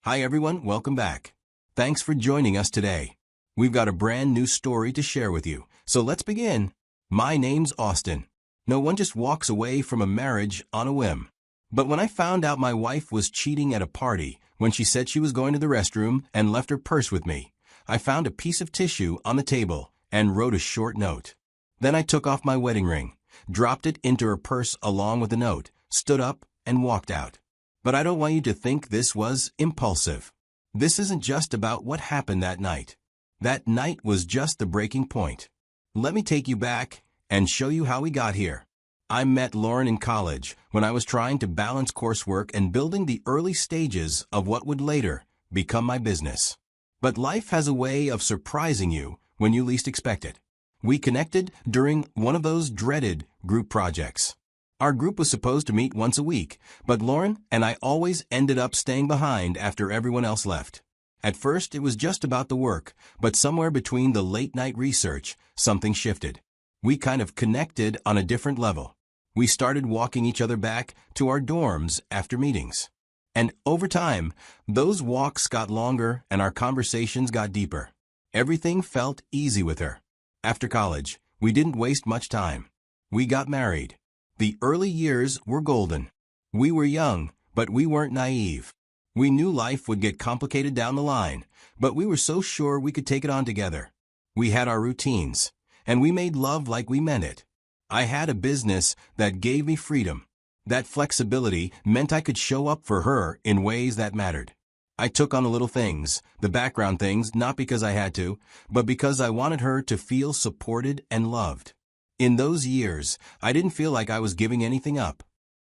Hi everyone, welcome back. Thanks for joining us today. We've got a brand new story to share with you, so let's begin. My name's Austin. No one just walks away from a marriage on a whim. But when I found out my wife was cheating at a party when she said she was going to the restroom and left her purse with me, I found a piece of tissue on the table and wrote a short note. Then I took off my wedding ring, dropped it into her purse along with the note, stood up, and walked out. But I don't want you to think this was impulsive. This isn't just about what happened that night. That night was just the breaking point. Let me take you back and show you how we got here. I met Lauren in college when I was trying to balance coursework and building the early stages of what would later become my business. But life has a way of surprising you when you least expect it. We connected during one of those dreaded group projects. Our group was supposed to meet once a week, but Lauren and I always ended up staying behind after everyone else left. At first, it was just about the work, but somewhere between the late-night research, something shifted. We kind of connected on a different level. We started walking each other back to our dorms after meetings. And over time, those walks got longer and our conversations got deeper. Everything felt easy with her. After college, we didn't waste much time. We got married. The early years were golden. We were young, but we weren't naive. We knew life would get complicated down the line, but we were so sure we could take it on together. We had our routines, and we made love like we meant it. I had a business that gave me freedom. That flexibility meant I could show up for her in ways that mattered. I took on the little things, the background things, not because I had to, but because I wanted her to feel supported and loved. In those years, I didn't feel like I was giving anything up.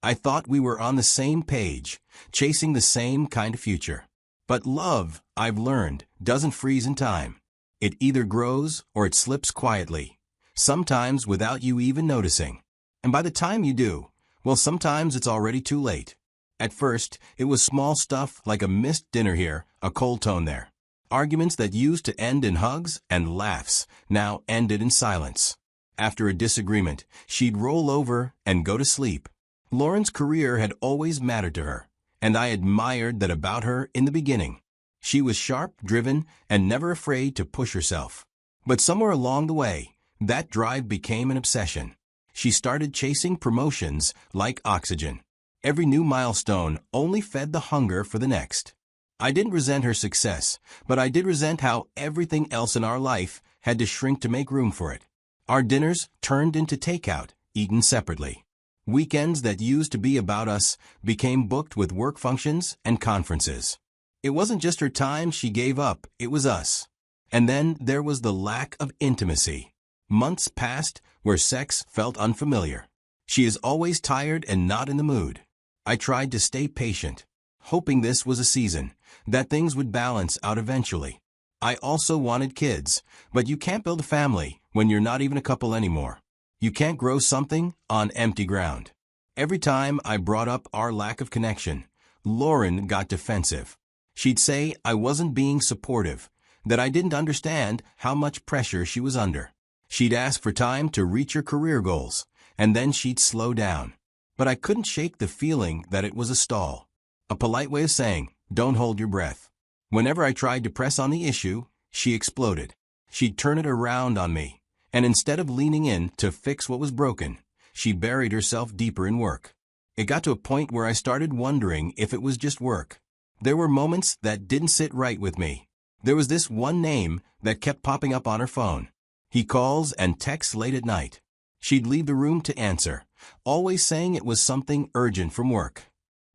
I thought we were on the same page, chasing the same kind of future. But love, I've learned, doesn't freeze in time. It either grows or it slips quietly, sometimes without you even noticing. And by the time you do, well, sometimes it's already too late. At first, it was small stuff like a missed dinner here, a cold tone there. Arguments that used to end in hugs and laughs now ended in silence. After a disagreement, she'd roll over and go to sleep. Lauren's career had always mattered to her, and I admired that about her in the beginning. She was sharp, driven, and never afraid to push herself. But somewhere along the way, that drive became an obsession. She started chasing promotions like oxygen. Every new milestone only fed the hunger for the next. I didn't resent her success, but I did resent how everything else in our life had to shrink to make room for it. Our dinners turned into takeout, eaten separately. Weekends that used to be about us became booked with work functions and conferences. It wasn't just her time she gave up, it was us. And then there was the lack of intimacy. Months passed where sex felt unfamiliar. She is always tired and not in the mood. I tried to stay patient, hoping this was a season, that things would balance out eventually. I also wanted kids, but you can't build a family when you're not even a couple anymore. You can't grow something on empty ground. Every time I brought up our lack of connection, Lauren got defensive. She'd say I wasn't being supportive, that I didn't understand how much pressure she was under. She'd ask for time to reach her career goals, and then she'd slow down. But I couldn't shake the feeling that it was a stall. A polite way of saying, don't hold your breath. Whenever I tried to press on the issue, she exploded. She'd turn it around on me, and instead of leaning in to fix what was broken, she buried herself deeper in work. It got to a point where I started wondering if it was just work. There were moments that didn't sit right with me. There was this one name that kept popping up on her phone. He calls and texts late at night. She'd leave the room to answer, always saying it was something urgent from work.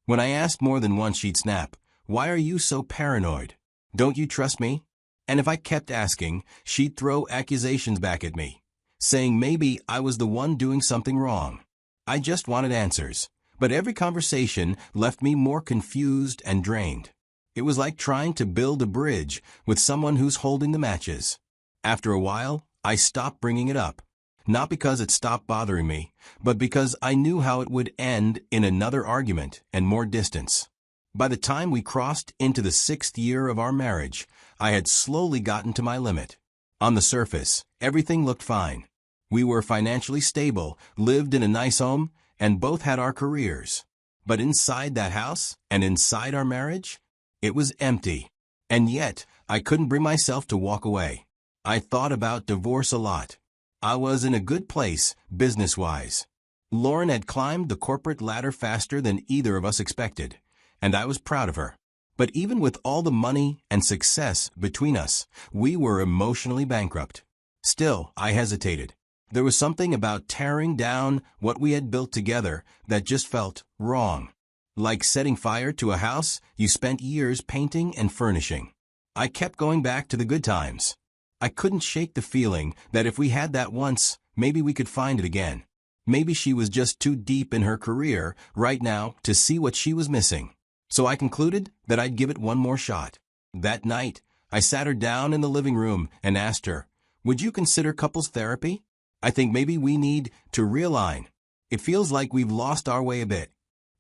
When I asked more than once, she'd snap, "Why are you so paranoid? Don't you trust me?" And if I kept asking, she'd throw accusations back at me, saying maybe I was the one doing something wrong. I just wanted answers, but every conversation left me more confused and drained. It was like trying to build a bridge with someone who's holding the matches. After a while, I stopped bringing it up. Not because it stopped bothering me, but because I knew how it would end in another argument and more distance. By the time we crossed into the 6th year of our marriage, I had slowly gotten to my limit. On the surface, everything looked fine. We were financially stable, lived in a nice home, and both had our careers. But inside that house, and inside our marriage, It was empty. And yet, I couldn't bring myself to walk away. I thought about divorce a lot. I was in a good place, business-wise. Lauren had climbed the corporate ladder faster than either of us expected, and I was proud of her. But even with all the money and success between us, we were emotionally bankrupt. Still, I hesitated. There was something about tearing down what we had built together that just felt wrong. Like setting fire to a house you spent years painting and furnishing. I kept going back to the good times. I couldn't shake the feeling that if we had that once, maybe we could find it again. Maybe she was just too deep in her career right now to see what she was missing. So I concluded that I'd give it one more shot. That night, I sat her down in the living room and asked her, "Would you consider couples therapy? I think maybe we need to realign. It feels like we've lost our way a bit."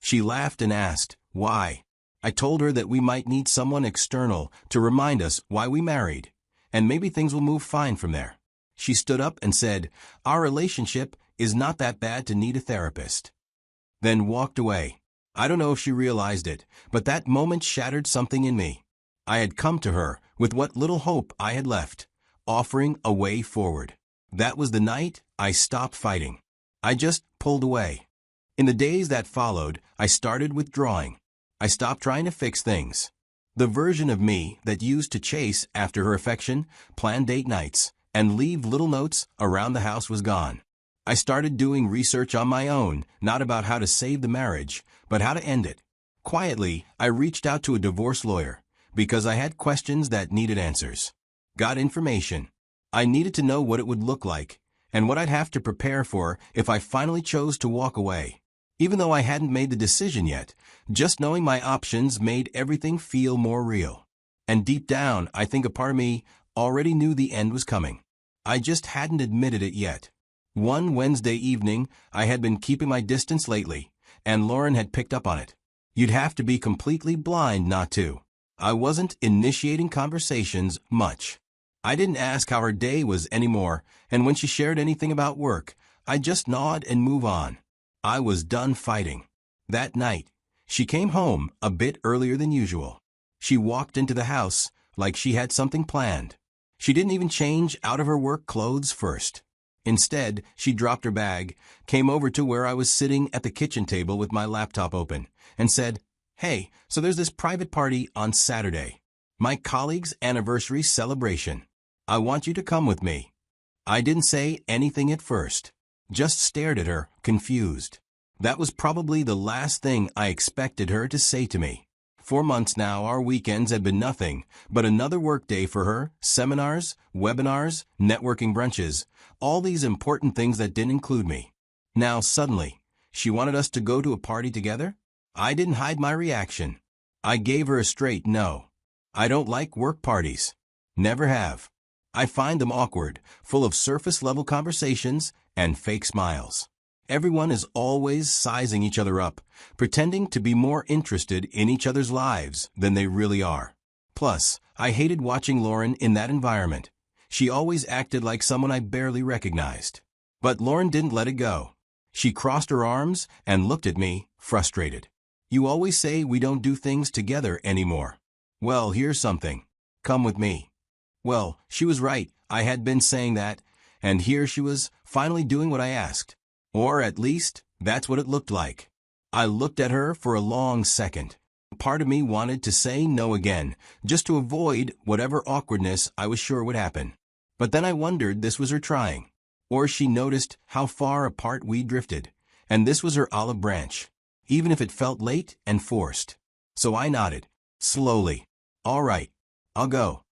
She laughed and asked, "Why?" I told her that we might need someone external to remind us why we married, and maybe things will move fine from there. She stood up and said, "Our relationship is not that bad to need a therapist." Then walked away. I don't know if she realized it, but that moment shattered something in me. I had come to her with what little hope I had left, offering a way forward. That was the night I stopped fighting. I just pulled away. In the days that followed, I started withdrawing. I stopped trying to fix things. The version of me that used to chase after her affection, plan date nights, and leave little notes around the house was gone. I started doing research on my own, not about how to save the marriage, but how to end it. Quietly, I reached out to a divorce lawyer because I had questions that needed answers. Got information. I needed to know what it would look like and what I'd have to prepare for if I finally chose to walk away. Even though I hadn't made the decision yet, just knowing my options made everything feel more real. And deep down, I think a part of me already knew the end was coming. I just hadn't admitted it yet. One Wednesday evening, I had been keeping my distance lately, and Lauren had picked up on it. You'd have to be completely blind not to. I wasn't initiating conversations much. I didn't ask how her day was anymore, and when she shared anything about work, I just nod and move on. I was done fighting. That night, she came home a bit earlier than usual. She walked into the house like she had something planned. She didn't even change out of her work clothes first. Instead, she dropped her bag, came over to where I was sitting at the kitchen table with my laptop open, and said, "Hey, so there's this private party on Saturday. My colleague's anniversary celebration. I want you to come with me." I didn't say anything at first, just stared at her, confused. That was probably the last thing I expected her to say to me. 4 months now, our weekends had been nothing but another workday for her, seminars, webinars, networking brunches, all these important things that didn't include me. Now, suddenly, she wanted us to go to a party together? I didn't hide my reaction. I gave her a straight no. I don't like work parties. Never have. I find them awkward, full of surface-level conversations and fake smiles. Everyone is always sizing each other up, pretending to be more interested in each other's lives than they really are. Plus, I hated watching Lauren in that environment. She always acted like someone I barely recognized. But Lauren didn't let it go. She crossed her arms and looked at me, frustrated. "You always say we don't do things together anymore. Well, here's something. Come with me." Well, she was right. I had been saying that, and here she was, finally doing what I asked. Or at least, that's what it looked like. I looked at her for a long second. Part of me wanted to say no again, just to avoid whatever awkwardness I was sure would happen. But then I wondered this was her trying. Or she noticed how far apart we drifted, and this was her olive branch, even if it felt late and forced. So I nodded, slowly. "All right, I'll go."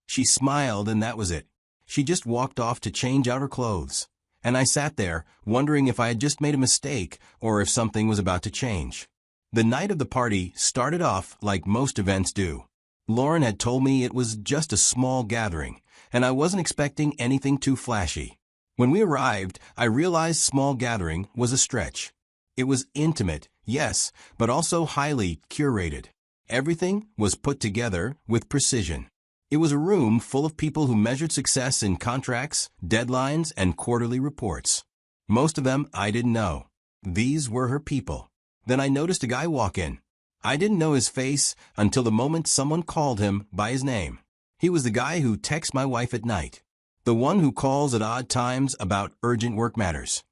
She smiled, and that was it. She just walked off to change out her clothes. And I sat there, wondering if I had just made a mistake or if something was about to change. The night of the party started off like most events do. Lauren had told me it was just a small gathering, and I wasn't expecting anything too flashy. When we arrived, I realized small gathering was a stretch. It was intimate, yes, but also highly curated. Everything was put together with precision. It was a room full of people who measured success in contracts, deadlines, and quarterly reports. Most of them I didn't know. These were her people. Then I noticed a guy walk in. I didn't know his face until the moment someone called him by his name. He was the guy who texts my wife at night. The one who calls at odd times about urgent work matters.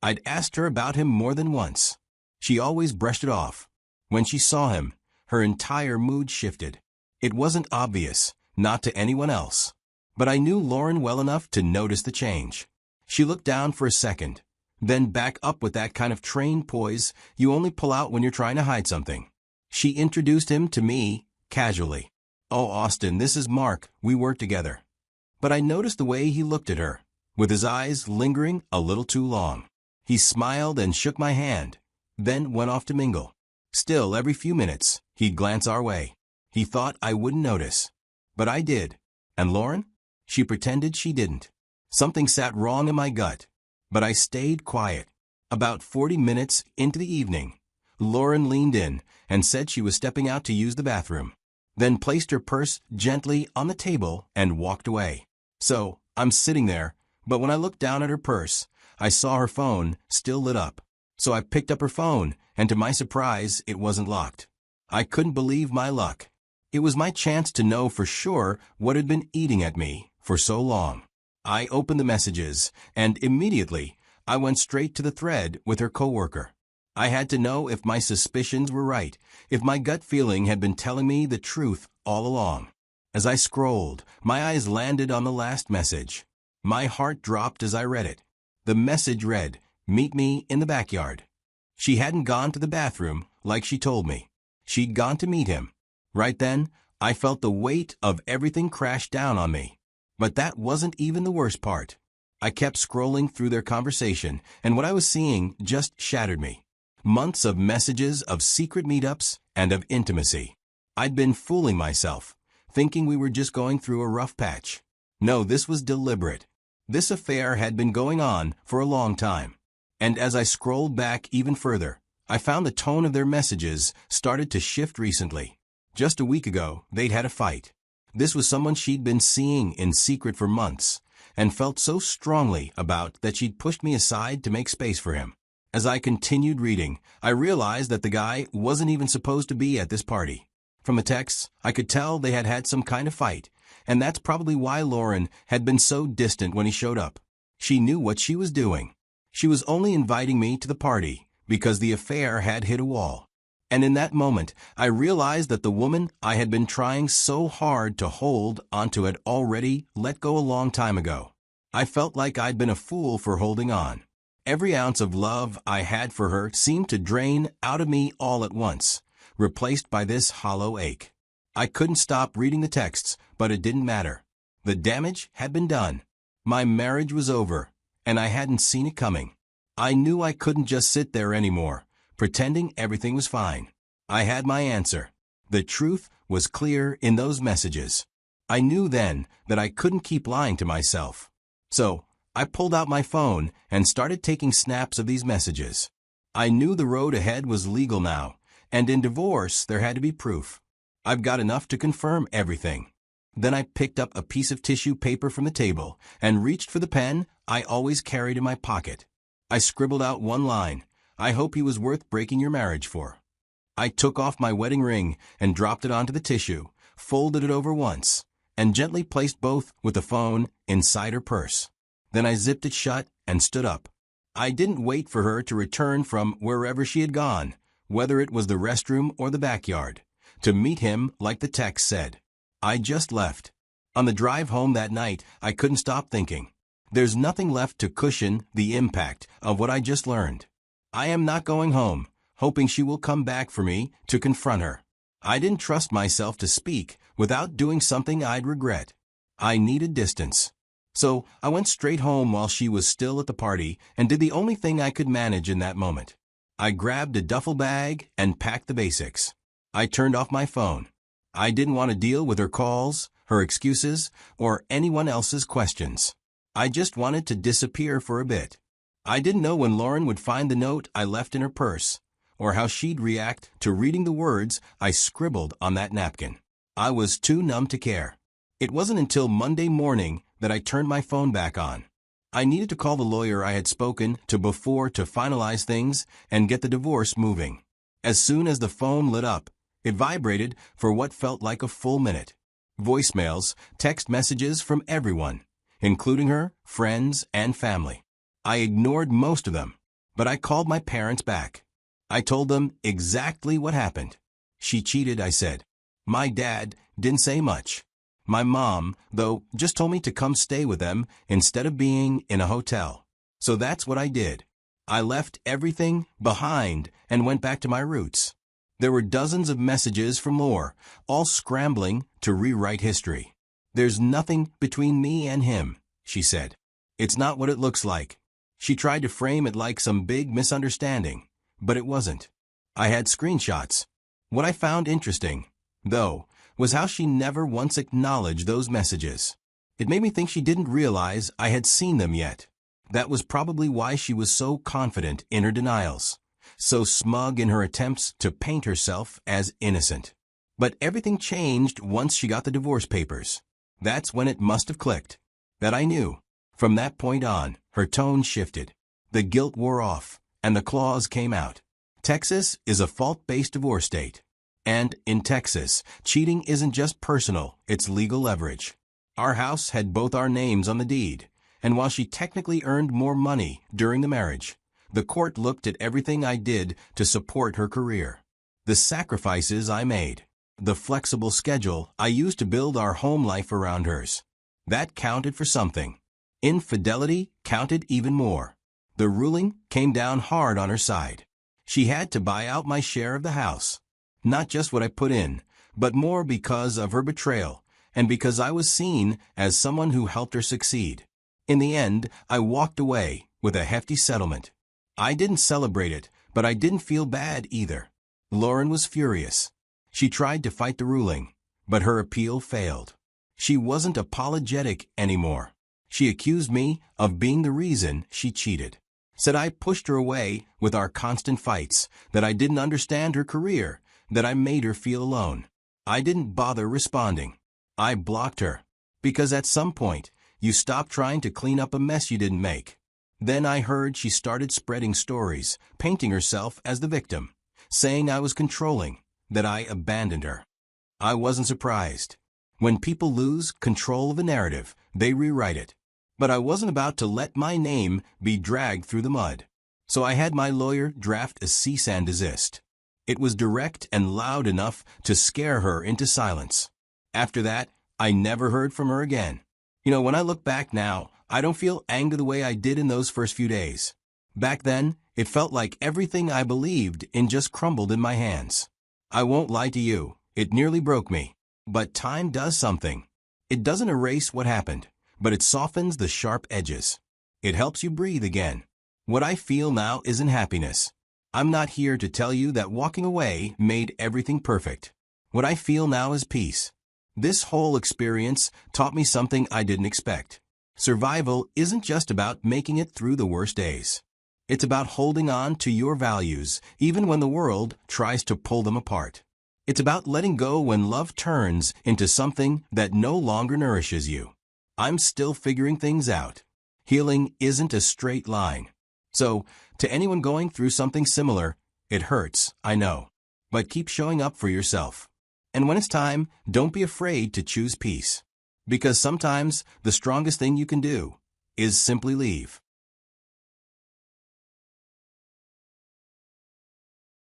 I'd asked her about him more than once. She always brushed it off. When she saw him, her entire mood shifted. It wasn't obvious, not to anyone else. But I knew Lauren well enough to notice the change. She looked down for a second, then back up with that kind of trained poise you only pull out when you're trying to hide something. She introduced him to me, casually. "Oh, Austin, this is Mark. We work together." But I noticed the way he looked at her, with his eyes lingering a little too long. He smiled and shook my hand, then went off to mingle. Still, every few minutes, he'd glance our way. He thought I wouldn't notice. But I did. And Lauren? She pretended she didn't. Something sat wrong in my gut. But I stayed quiet. About 40 minutes into the evening, Lauren leaned in and said she was stepping out to use the bathroom, then placed her purse gently on the table and walked away. So, I'm sitting there, but when I looked down at her purse, I saw her phone still lit up. So I picked up her phone, and to my surprise, it wasn't locked. I couldn't believe my luck. It was my chance to know for sure what had been eating at me for so long. I opened the messages, and immediately, I went straight to the thread with her coworker. I had to know if my suspicions were right, if my gut feeling had been telling me the truth all along. As I scrolled, my eyes landed on the last message. My heart dropped as I read it. The message read, "Meet me in the backyard." She hadn't gone to the bathroom like she told me. She'd gone to meet him. Right then, I felt the weight of everything crash down on me. But that wasn't even the worst part. I kept scrolling through their conversation, and what I was seeing just shattered me. Months of messages of secret meetups and of intimacy. I'd been fooling myself, thinking we were just going through a rough patch. No, this was deliberate. This affair had been going on for a long time. And as I scrolled back even further, I found the tone of their messages started to shift recently. Just a week ago, they'd had a fight. This was someone she'd been seeing in secret for months, and felt so strongly about that she'd pushed me aside to make space for him. As I continued reading, I realized that the guy wasn't even supposed to be at this party. From the texts, I could tell they had had some kind of fight, and that's probably why Lauren had been so distant when he showed up. She knew what she was doing. She was only inviting me to the party because the affair had hit a wall. And in that moment, I realized that the woman I had been trying so hard to hold onto had already let go a long time ago. I felt like I'd been a fool for holding on. Every ounce of love I had for her seemed to drain out of me all at once, replaced by this hollow ache. I couldn't stop reading the texts, but it didn't matter. The damage had been done. My marriage was over, and I hadn't seen it coming. I knew I couldn't just sit there anymore, pretending everything was fine. I had my answer. The truth was clear in those messages. I knew then that I couldn't keep lying to myself. So, I pulled out my phone and started taking snaps of these messages. I knew the road ahead was legal now, and in divorce there had to be proof. I've got enough to confirm everything. Then I picked up a piece of tissue paper from the table and reached for the pen I always carried in my pocket. I scribbled out one line, "I hope he was worth breaking your marriage for." I took off my wedding ring and dropped it onto the tissue, folded it over once, and gently placed both with the phone inside her purse. Then I zipped it shut and stood up. I didn't wait for her to return from wherever she had gone, whether it was the restroom or the backyard, to meet him like the text said. I just left. On the drive home that night, I couldn't stop thinking. There's nothing left to cushion the impact of what I just learned. I am not going home, hoping she will come back for me to confront her. I didn't trust myself to speak without doing something I'd regret. I needed distance. So I went straight home while she was still at the party and did the only thing I could manage in that moment. I grabbed a duffel bag and packed the basics. I turned off my phone. I didn't want to deal with her calls, her excuses, or anyone else's questions. I just wanted to disappear for a bit. I didn't know when Lauren would find the note I left in her purse, or how she'd react to reading the words I scribbled on that napkin. I was too numb to care. It wasn't until Monday morning that I turned my phone back on. I needed to call the lawyer I had spoken to before to finalize things and get the divorce moving. As soon as the phone lit up, it vibrated for what felt like a full minute. Voicemails, text messages from everyone, including her, friends, and family. I ignored most of them, but I called my parents back. I told them exactly what happened. She cheated, I said. My dad didn't say much. My mom, though, just told me to come stay with them instead of being in a hotel. So that's what I did. I left everything behind and went back to my roots. There were dozens of messages from Lore, all scrambling to rewrite history. There's nothing between me and him, she said. It's not what it looks like. She tried to frame it like some big misunderstanding, but it wasn't. I had screenshots. What I found interesting, though, was how she never once acknowledged those messages. It made me think she didn't realize I had seen them yet. That was probably why she was so confident in her denials, so smug in her attempts to paint herself as innocent. But everything changed once she got the divorce papers. That's when it must have clicked. That I knew. From that point on, her tone shifted. The guilt wore off, and the clause came out. Texas is a fault-based divorce state. And in Texas, cheating isn't just personal, it's legal leverage. Our house had both our names on the deed, and while she technically earned more money during the marriage, the court looked at everything I did to support her career. The sacrifices I made, the flexible schedule I used to build our home life around hers. That counted for something. Infidelity counted even more. The ruling came down hard on her side. She had to buy out my share of the house. Not just what I put in, but more because of her betrayal, and because I was seen as someone who helped her succeed. In the end, I walked away with a hefty settlement. I didn't celebrate it, but I didn't feel bad either. Lauren was furious. She tried to fight the ruling, but her appeal failed. She wasn't apologetic anymore. She accused me of being the reason she cheated. Said I pushed her away with our constant fights, that I didn't understand her career, that I made her feel alone. I didn't bother responding. I blocked her. Because at some point, you stop trying to clean up a mess you didn't make. Then I heard she started spreading stories, painting herself as the victim, saying I was controlling, that I abandoned her. I wasn't surprised. When people lose control of a narrative, they rewrite it. But I wasn't about to let my name be dragged through the mud. So I had my lawyer draft a cease and desist. It was direct and loud enough to scare her into silence. After that, I never heard from her again. When I look back now, I don't feel angry the way I did in those first few days. Back then, it felt like everything I believed in just crumbled in my hands. I won't lie to you, it nearly broke me. But time does something. It doesn't erase what happened, but it softens the sharp edges. It helps you breathe again. What I feel now isn't happiness. I'm not here to tell you that walking away made everything perfect. What I feel now is peace. This whole experience taught me something I didn't expect. Survival isn't just about making it through the worst days. It's about holding on to your values, even when the world tries to pull them apart. It's about letting go when love turns into something that no longer nourishes you. I'm still figuring things out. Healing isn't a straight line. So, to anyone going through something similar, it hurts, I know. But keep showing up for yourself. And when it's time, don't be afraid to choose peace. Because sometimes the strongest thing you can do is simply leave.